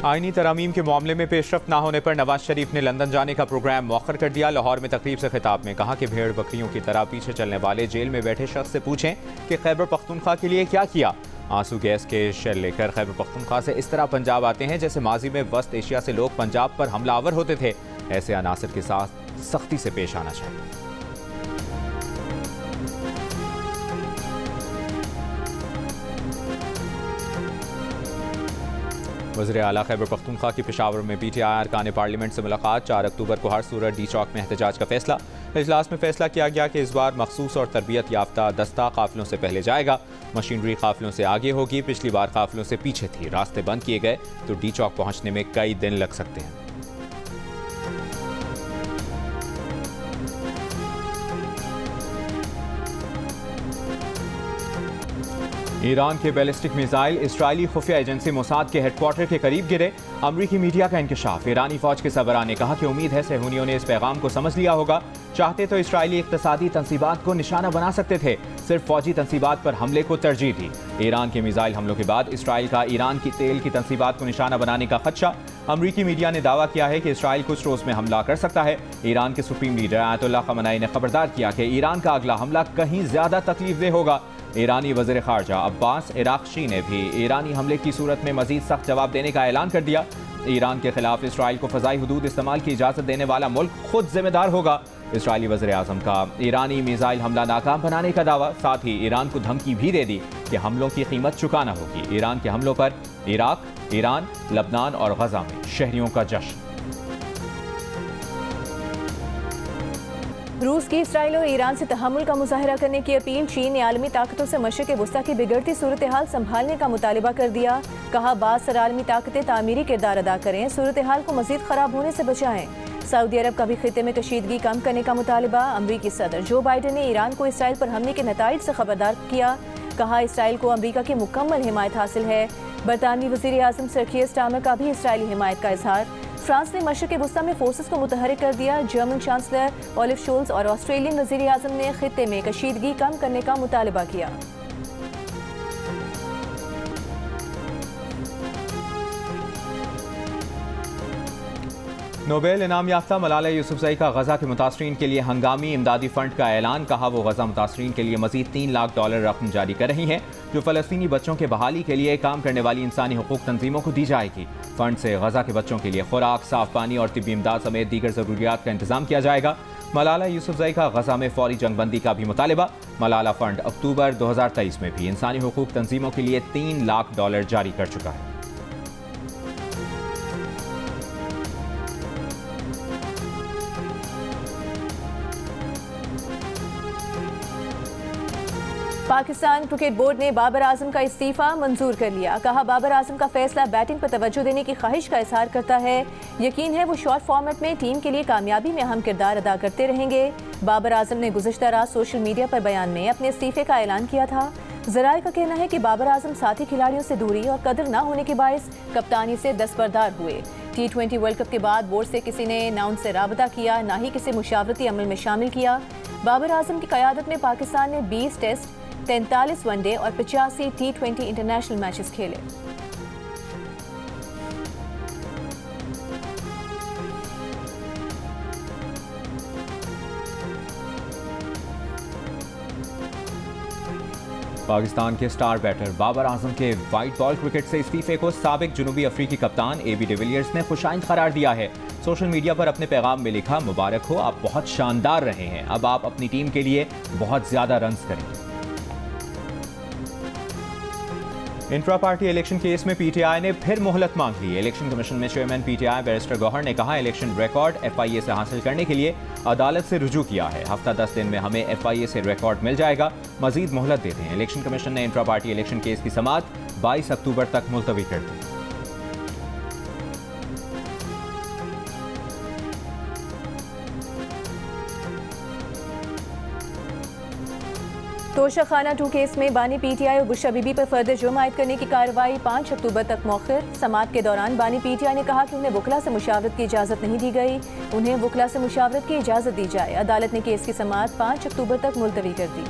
आईनी तरमीम के मामले में पेशरफ न होने पर नवाज शरीफ ने लंदन जाने का प्रोग्राम मौखर कर दिया। लाहौर में तकरीब से खिताब में कहा कि भेड़ बकरियों की तरह पीछे चलने वाले जेल में बैठे शख्स से पूछें कि खैबर पख्तूनख्वा के लिए क्या किया। आंसू गैस के शेल लेकर खैबर पख्तूनख्वा से इस तरह पंजाब आते हैं जैसे माजी में वस्त एशिया से लोग पंजाब पर हमलावर होते थे। ऐसे अनासर के साथ सख्ती से पेश आना चाहिए। वज़ीर आला खैबर पख्तूनख्वा की पेशावर में PTI अरकान पार्लियामेंट से मुलाकात। 4 अक्टूबर को हर सूरत डी चौक में एहतजाज का फैसला। इजलास में फैसला किया गया कि इस बार मखसूस और तरबियत याफ्ता दस्ता काफिलों से पहले जाएगा। मशीनरी काफिलों से आगे होगी। पिछली बार काफिलों से पीछे थी। रास्ते बंद किए गए तो डी चौक पहुंचने में कई दिन लग सकते हैं। ईरान के बैलिस्टिक मिसाइल इस्राइली खुफिया एजेंसी मोसाद के हेडक्वार्टर के करीब गिरे। अमरीकी मीडिया का इंकशाफ। ईरानी फौज के सरबराह ने कहा कि उम्मीद है सेहूनियों ने इस पैगाम को समझ लिया होगा। चाहते तो इस्राइली इक्तसादी तंसीबात को निशाना बना सकते थे, सिर्फ फौजी तंसीबात पर हमले को तरजीह दी। ईरान के मिसाइल हमलों के बाद इसराइल का ईरान की तेल की तंसीबात को निशाना बनाने का खदशा। अमरीकी मीडिया ने दावा किया है कि इसराइल कुछ रोज में हमला कर सकता है। ईरान के सुप्रीम लीडर आयतुल्लाह खमेनी ने खबरदार किया कि ईरान का अगला हमला कहीं ज्यादा तकलीफदेह होगा। ईरानी वज़ीर ख़ारजा अब्बास इराक़ची ने भी ईरानी हमले की सूरत में मजीद सख्त जवाब देने का ऐलान कर दिया। ईरान के खिलाफ इसराइल को फ़ज़ाई हुदूद इस्तेमाल की इजाज़त देने वाला मुल्क खुद जिम्मेदार होगा। इसराइली वज़ीर आज़म का ईरानी मिसाइल हमला नाकाम बनाने का दावा। साथ ही ईरान को धमकी भी दे दी कि हमलों की कीमत चुकाना होगी। ईरान के हमलों पर इराक, ईरान, लबनान और गजा में शहरियों का जश्न। रूस की इसराइल और ईरान से तहम्मुल का मुजाहरा करने की अपील। चीन ने आलमी ताकतों से मशरिक़ वस्ता की बिगड़ती सूरत हाल संभालने का मुतालिबा कर दिया। कहा बासर आलमी ताकतें तामीरी किरदार अदा करें, सूरत हाल को मजीद खराब होने से बचाएं। सऊदी अरब का भी खिते में कशीदगी कम करने का मुतालिबा। अमरीकी सदर जो बाइडन ने ईरान को इसराइल पर हमले के नताइज से खबरदार किया। कहा इसराइल को अमरीका की मुकम्मल हिमायत हासिल है। बरतानवी वज़ीर आज़म सर कीर स्टारमर का भी इसराइली हिमायत का इजहार। फ्रांस ने मशरिक़ वस्ता में फोर्सेस को मुतहरिक कर दिया। जर्मन चांसलर ओलिव शोल्स और ऑस्ट्रेलियन वज़ीर आज़म ने खित्ते में कशीदगी कम करने का मुतालिबा किया। नोबेल इनाम याफ्ता मलाला यूसुफजई का गजा के मुतासरीन के लिए हंगामी इमदादी फंड का ऐलान। कहा वो गजा मुतासरीन के लिए मजीद $3 लाख रकम जारी कर रही हैं जो फ़लस्तीनी बच्चों के बहाली के लिए काम करने वाली इंसानी हुकूक तंजीमों को दी जाएगी। फंड से गजा के बच्चों के लिए खुराक, साफ पानी और तिब्बी इमदाद समेत दीगर ज़रूरियात का इंतजाम किया जाएगा। मलाला यूसुफजई का गजा में फौरी जंगबंदी का भी मुतालिबा। मलाला फंड अक्टूबर 2023 में भी इंसानी हुकूक तंजीमों के लिए $3 लाख जारी कर चुका है। पाकिस्तान क्रिकेट बोर्ड ने बाबर आजम का इस्तीफा मंजूर कर लिया। कहा बाबर आजम का फैसला बैटिंग पर तवज्जो देने की ख्वाहिश का इजहार करता है। यकीन है वो शॉर्ट फॉर्मेट में टीम के लिए कामयाबी में अहम किरदार अदा करते रहेंगे। बाबर आजम ने गुज़िश्ता रात सोशल मीडिया पर बयान में अपने इस्तीफे का ऐलान किया था। ज़राए का कहना है कि बाबर आजम साथी खिलाड़ियों से दूरी और कदर न होने के बायस कप्तानी से दस्तबरदार हुए। T20 वर्ल्ड कप के बाद बोर्ड से किसी ने न उनसे राबता किया, न ही किसी मुशावरती अमल में शामिल किया। बाबर आजम की क़यादत में पाकिस्तान ने 20 टेस्ट, 43 वनडे और 85 T20 इंटरनेशनल मैचेस खेले। पाकिस्तान के स्टार बैटर बाबर आजम के वाइट बॉल क्रिकेट से इस्तीफे को साबिक जुनूबी अफ्रीकी कप्तान AB डिविलियर्स ने खुशाइंद करार दिया है। सोशल मीडिया पर अपने पैगाम में लिखा, मुबारक हो, आप बहुत शानदार रहे हैं। अब आप अपनी टीम के लिए बहुत ज्यादा रन्स करेंगे। इंट्रा पार्टी इलेक्शन केस में PTI ने फिर मोहलत मांग ली। इलेक्शन कमीशन में चेयरमैन PTI बैरिस्टर गौहर ने कहा, इलेक्शन रिकॉर्ड FIA से हासिल करने के लिए अदालत से रुजू किया है। हफ्ता 10 दिन में हमें FIA से रिकॉर्ड मिल जाएगा, मजीद मोहलत देते हैं। इलेक्शन कमीशन ने इंट्रा पार्टी इलेक्शन केस की समाअत 22 अक्टूबर तक मुलतवी कर दी। तोशाखाना 2 केस में बानी PTI और बुशरा बीबी पर फर्दर जुर्म आयद करने की कार्रवाई 5 अक्टूबर तक मौखिर। समाअत के दौरान बानी PTI ने कहा कि उन्हें वकला से मुशावरत की इजाज़त नहीं दी गई, उन्हें वकला से मुशावरत की इजाज़त दी जाए। अदालत ने केस की समाअत 5 अक्टूबर तक मुलतवी कर दी।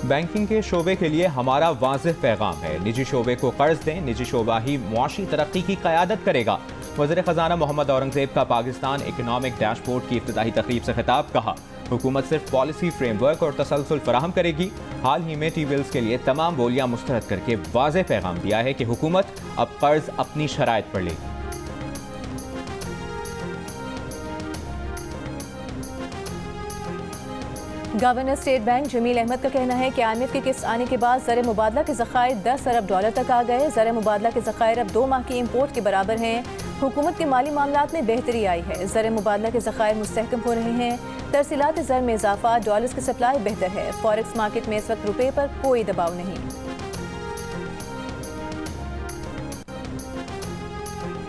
बैंकिंग के शोबे के लिए हमारा वाज़ेह पैगाम है, निजी शोबे को कर्ज दें, निजी शोबा ही मुआशी तरक्की की क़यादत करेगा। वज़ीर ख़जाना मोहम्मद औरंगज़ेब का पाकिस्तान इकनॉमिक डैशबोर्ड की इफ्तिताही तकरीब से खिताब। कहा, हुकूमत सिर्फ पॉलिसी फ्रेमवर्क और तसलसल फराहम करेगी। हाल ही में टी बिल्स के लिए तमाम बोलियां मुस्तरद करके वाज़ेह पैगाम दिया है कि हुकूमत अब कर्ज अपनी शराइत पर लेगी। Governor state bank Jamil Ahmed का कहना है कि IMF की किस्त आने के बाद ज़र मुबादला के ज़खायर 10 अरब डॉलर तक आ गए। ज़र मुबादला के ज़खायर अब 2 माह की इम्पोर्ट के बराबर हैं। हुकूमत के माली मामलात में बेहतरी आई है। ज़र मुबादला के ज़खायर मुस्तहकम हो रहे हैं। तरसीलात ज़र में इजाफा, डॉलर्स की सप्लाई बेहतर है। फॉरेक्स मार्केट में इस वक्त रुपये पर कोई दबाव नहीं।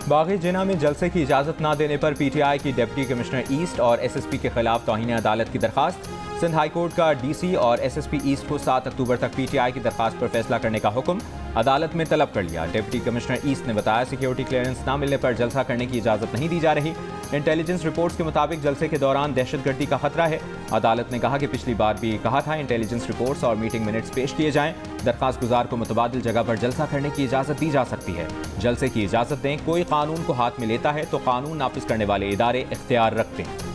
बागी जिना में जलसे की इजाज़त न देने पर PTI की डिप्टी कमिश्नर ईस्ट और SSP के खिलाफ तौहीन अदालत की दरखास्त। सिंध हाई कोर्ट का DC और SSP ईस्ट को 7 अक्टूबर तक PTI की दरखास्त पर फैसला करने का हुक्म अदालत में तलब कर लिया। डिप्टी कमिश्नर ईस्ट ने बताया, सिक्योरिटी क्लियरेंस न मिलने पर जलसा करने की इजाज़त नहीं दी जा रही। इंटेलिजेंस रिपोर्ट्स के मुताबिक जलसे के दौरान दहशतगर्दी का खतरा है। अदालत ने कहा कि पिछली बार भी कहा था इंटेलिजेंस रिपोर्ट्स और मीटिंग मिनट्स पेश किए जाएं। दरखास्त गुजार को मुतबादिल जगह पर जलसा करने की इजाज़त दी जा सकती है। जलसे की इजाज़त दें, कोई कानून को हाथ में लेता है तो कानून नाफिज करने वाले इदारे इख्तियार रखते हैं।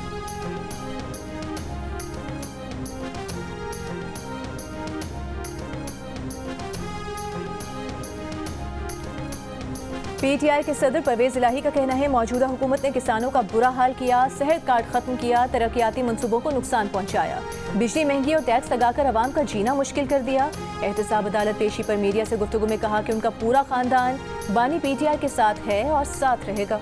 PTI के सदर परवेज इलाही का कहना है, मौजूदा हुकूमत ने किसानों का बुरा हाल किया, सेहत कार्ड खत्म किया, तरक्याती मंसूबों को नुकसान पहुंचाया, बिजली महंगी और टैक्स लगाकर आवाम का जीना मुश्किल कर दिया। एहतसाब अदालत पेशी पर मीडिया से गुफ्तगू में कहा कि उनका पूरा खानदान बानी PTI के साथ है और साथ रहेगा।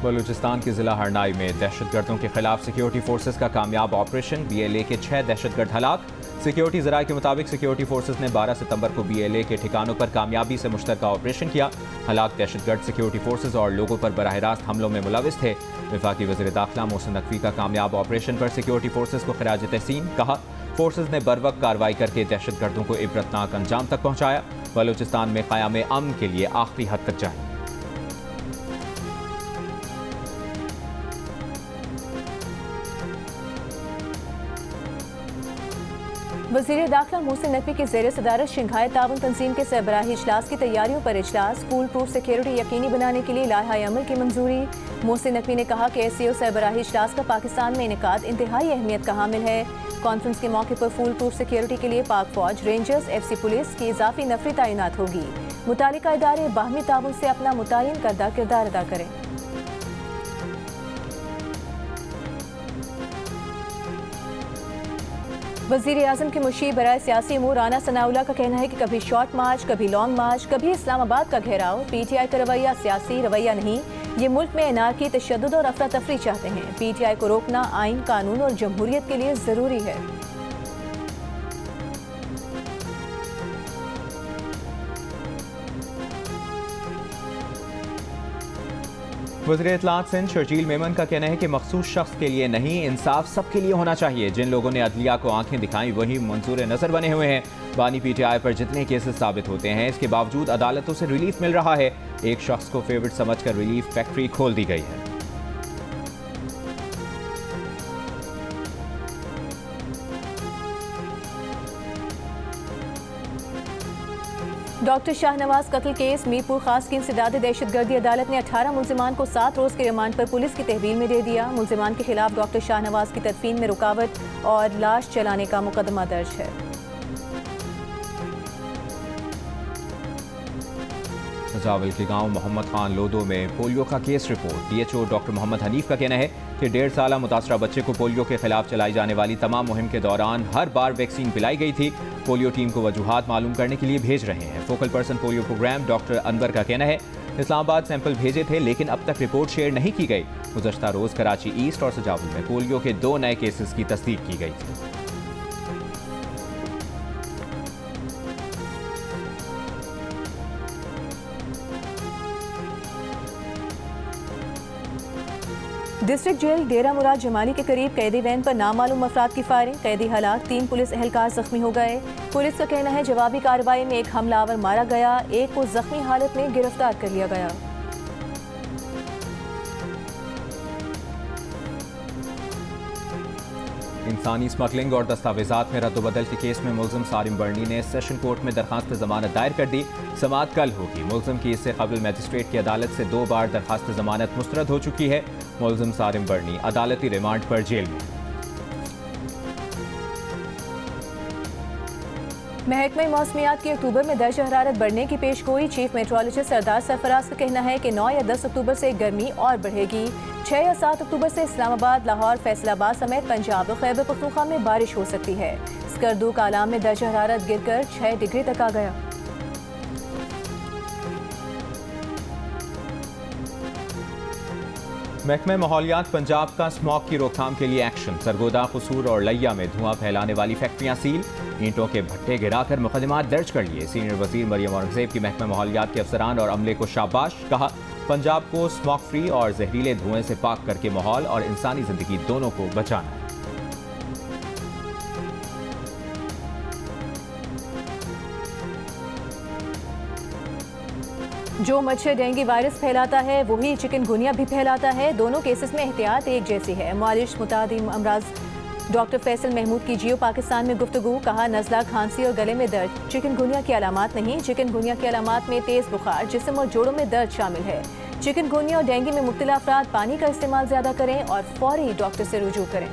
बलूचिस्तान के जिला हरनाई में दहशतगर्दों के खिलाफ सिक्योरिटी फोर्सेज का कामयाब ऑपरेशन। BLA के 6 दहशतगर्द हलाक। सिक्योरिटी ज़राए के मुताबिक सिक्योरिटी फोर्सेज ने 12 सितंबर को BLA के ठिकानों पर कामयाबी से मुश्तरका ऑपरेशन किया। हलाक दहशतगर्द सिक्योरिटी फोर्सेज और लोगों पर बराह रास्त हमलों में मुलविस थे। वफाकी वज़ीर दाखिला मोहसिन नकवी का कामयाब ऑपरेशन पर सिक्योरिटी फोर्सेज को खिराज तहसीन। कहा, फोर्सेज ने बरवक्त कार्रवाई करके दहशतगर्दों को इबरतनाक अंजाम तक पहुँचाया। बलूचिस्तान में क़याम अमन के लिए आखिरी हद तक जाए। वज़ीर दाखिला मोहसिन नकवी की ज़ेर सदारत शंघाई ताउन तंजीम के सरबराही इजलास की तैयारियों पर इजलास। फूल प्रूफ सिक्योरिटी यकीनी बनाने के लिए लाहा अमल की मंजूरी। मोहसिन नकवी ने कहा कि SCO सरबराही इजलास का पाकिस्तान में इनेकाद इंतहाई अहमियत का हामिल है। कॉन्फ्रेंस के मौके पर फूल प्रूफ सिक्योरिटी के लिए पाक फौज, रेंजर्स, FC पुलिस की इजाफी नफरी तैनात होगी। मुतालिका इदारे बाहमी ताउन से अपना मुतय्यन करदा किरदार अदा करें। वज़ीर आज़म के मुशीर बराए सियासी अमूर राना सनाउल्लाह का कहना है कि कभी शॉर्ट मार्च, कभी लॉन्ग मार्च, कभी इस्लामाबाद का घेराव। PTI का रवैया सियासी रवैया नहीं, ये मुल्क में अनारकी, तशद्दुद और अफरा तफरी चाहते हैं। PTI को रोकना आइन, कानून और जमहूरियत के लिए ज़रूरी है। वज़ीर इत्तलात सिंध शर्जील मेमन का कहना है कि मखसूस शख्स के लिए नहीं, इंसाफ सबके लिए होना चाहिए। जिन लोगों ने अदलिया को आंखें दिखाई वही मंजूर नज़र बने हुए हैं। बानी PTI पर जितने केसेस साबित होते हैं, इसके बावजूद अदालतों से रिलीफ मिल रहा है। एक शख्स को फेवरेट समझकर रिलीफ फैक्ट्री खोल दी गई है। डॉक्टर शाहनवाज कत्ल केस मीरपुर खास की इंसदाद दहशतगर्दी अदालत ने 18 मुलजिमान को 7 रोज़ के रिमांड पर पुलिस की तहवील में दे दिया। मुलजिमान के खिलाफ डॉक्टर शाहनवाज की तदफीन में रुकावट और लाश चलाने का मुकदमा दर्ज है। सजावल के गांव मोहम्मद खान लोदो में पोलियो का case report. DHO doctor Mohammad Hanif का कहना है कि 1.5 साल मुतासरा बच्चे को पोलियो के खिलाफ चलाई जाने वाली तमाम मुहिम के दौरान हर बार वैक्सीन पिलाई गई थी। पोलियो टीम को वजूहात मालूम करने के लिए भेज रहे हैं। Focal person polio program doctor Anwar का कहना है, इस्लामाबाद सैंपल भेजे थे लेकिन अब तक रिपोर्ट शेयर नहीं की गई। गुज़श्ता रोज़ कराची ईस्ट और सजावल में पोलियो के 2 नए केसेस की तस्दीक की गई थी। डिस्ट्रिक्ट जेल डेरा मुराद जमाली के करीब कैदी वैन पर नामालूम अफराद की फायरिंग, कैदी हलाक, 3 पुलिस एहलकार जख्मी हो गए। पुलिस का कहना है जवाबी कार्रवाई में एक हमलावर मारा गया, एक को जख्मी हालत में गिरफ्तार कर लिया गया। इंसानी स्मगलिंग और दस्तावेजात में रद्दबदल के केस में मुलजिम सारिम बर्नी ने सेशन कोर्ट में दरखास्त जमानत दायर कर दी। समाअत कल होगी। मुलजिम की इससे कबल मजिस्ट्रेट की अदालत से 2 बार दरखास्त जमानत मुस्तरद हो चुकी है। मुलजिम सारिम बर्नी अदालती रिमांड पर जेल में। महकमे मौसमियात की अक्टूबर में दर्ज हरारत बढ़ने की पेशगोई। चीफ मेट्रोलॉजिस्ट सरदार सरफराज का कहना है कि 9 या 10 अक्टूबर से गर्मी और बढ़ेगी। 6 या 7 अक्टूबर से इस्लामाबाद, लाहौर, फैसलाबाद समेत पंजाब और खैबर पख्तूनख्वा में बारिश हो सकती है। स्कर्दू कालाम में दर्ज हरारत गिरकर 6 डिग्री तक आ गया। महकमे माहौलियात पंजाब का स्मॉग की रोकथाम के लिए एक्शन। सरगोदा, कसूर और लैया में धुआं फैलाने वाली फैक्ट्रियां सील। ईंटों के भट्टे गिराकर मुकदमात दर्ज कर लिए। सीनियर वजीर मरियम औरंगजेब की महकमे माहौलियात के अफसरान और अमले को शाबाश। कहा, पंजाब को स्मॉग फ्री और जहरीले धुएं से पाक करके माहौल और इंसानी जिंदगी दोनों को बचाना है। जो मच्छर डेंगू वायरस फैलाता है वही चिकनगुनिया भी फैलाता है। दोनों केसेस में एहतियात एक जैसी है। मालिश मुतादिम अमराज डॉक्टर फैसल महमूद की जियो पाकिस्तान में गुफ्तगू। कहा, नज़ला, खांसी और गले में दर्द चिकनगुनिया की अलामात नहीं। चिकनगुनिया की अलामात में तेज बुखार, जिस्म और जोड़ों में दर्द शामिल है। चिकनगुनिया और डेंगू में मुब्तला अफराद पानी का इस्तेमाल ज़्यादा करें और फौरी डॉक्टर से रुजू करें।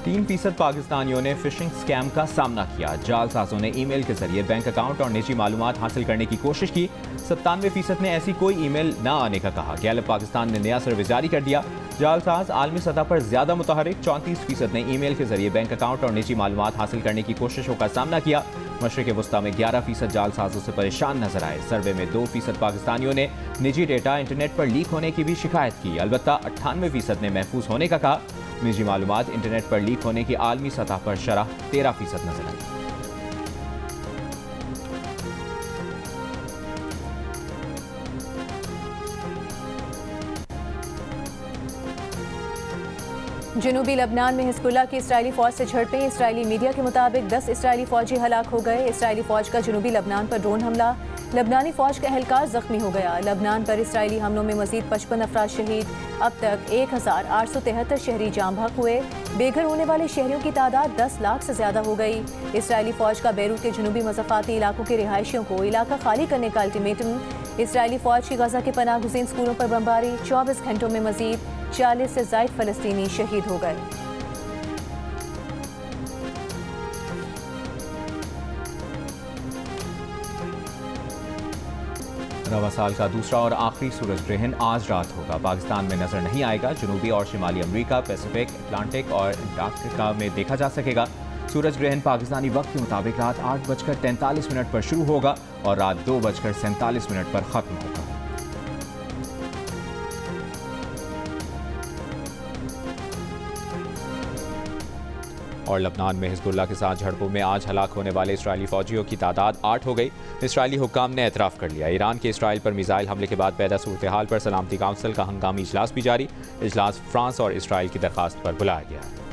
3% पाकिस्तानियों ने फिशिंग स्कैम का सामना किया। जालसाजों ने ईमेल के जरिए बैंक अकाउंट और निजी मालूमात हासिल करने की कोशिश की। 97% ने ऐसी कोई ईमेल न आने का कहा। गैलप पाकिस्तान ने नया सर्वे जारी कर दिया। जालसाज आलमी सतह पर ज्यादा मुतहरिक। 34% ने ईमेल के जरिए बैंक अकाउंट और निजी मालूमात हासिल करने की कोशिशों का सामना किया। मशरिक़ वस्ता में 11% जालसाजों से परेशान नजर आए। सर्वे में 2% पाकिस्तानियों ने निजी डेटा इंटरनेट पर लीक होने की भी शिकायत की। अलबत्ता 98% ने महफूज होने का कहा। निजी मालूमात इंटरनेट पर लीक होने की आलमी सतह पर शरह 13% नजर आई। जनूबी लबनान में हिजबुल्लाह की इसराइली फौज से झड़पें। इसराइली मीडिया के मुताबिक 10 इसराइली फौजी हलाक हो गए। इसराइली फौज का जनूबी लबनान पर ड्रोन हमला, लबनानी फौज का एहलकार जख्मी हो गया। लबनान पर इसराइली हमलों में मजीद 55 अफराद शहीद। अब तक 1873 शहरी जाम बहक हुए। बेघर होने वाले शहरियों की तादाद 10 लाख से ज्यादा हो गई। इसराइली फौज का बैरूत के जनूबी मज़ाफ़ाती इलाकों के रिहायशियों को इलाका खाली करने का अल्टीमेटम। इसराइली फौज की गजा के पनाह गुज़ीन स्कूलों पर बमबारी। 24 घंटों में मजीद 40 से ज़ायद फ़लस्तीनी शहीद हो गए। रवा साल का दूसरा और आखिरी सूरज ग्रहण आज रात होगा। पाकिस्तान में नजर नहीं आएगा। जनूबी और शिमाली अमेरिका, पैसिफिक, अटलांटिक और अंटार्कटिका में देखा जा सकेगा। सूरज ग्रहण पाकिस्तानी वक्त के मुताबिक रात 8:43 पर शुरू होगा और रात 2:47 पर खत्म होगा। और लबनान में हिजबुल्लाह के साथ झड़पों में आज हलाक होने वाले इसराइली फौजियों की तादाद 8 हो गई। इसराइली हुक्काम ने एतराफ़ कर लिया। ईरान के इसराइल पर मिसाइल हमले के बाद पैदा सूरत हाल पर सलामती काउंसिल का हंगामी इजलास भी जारी। इजलास फ्रांस और इसराइल की दरख्वास्त पर बुलाया गया है।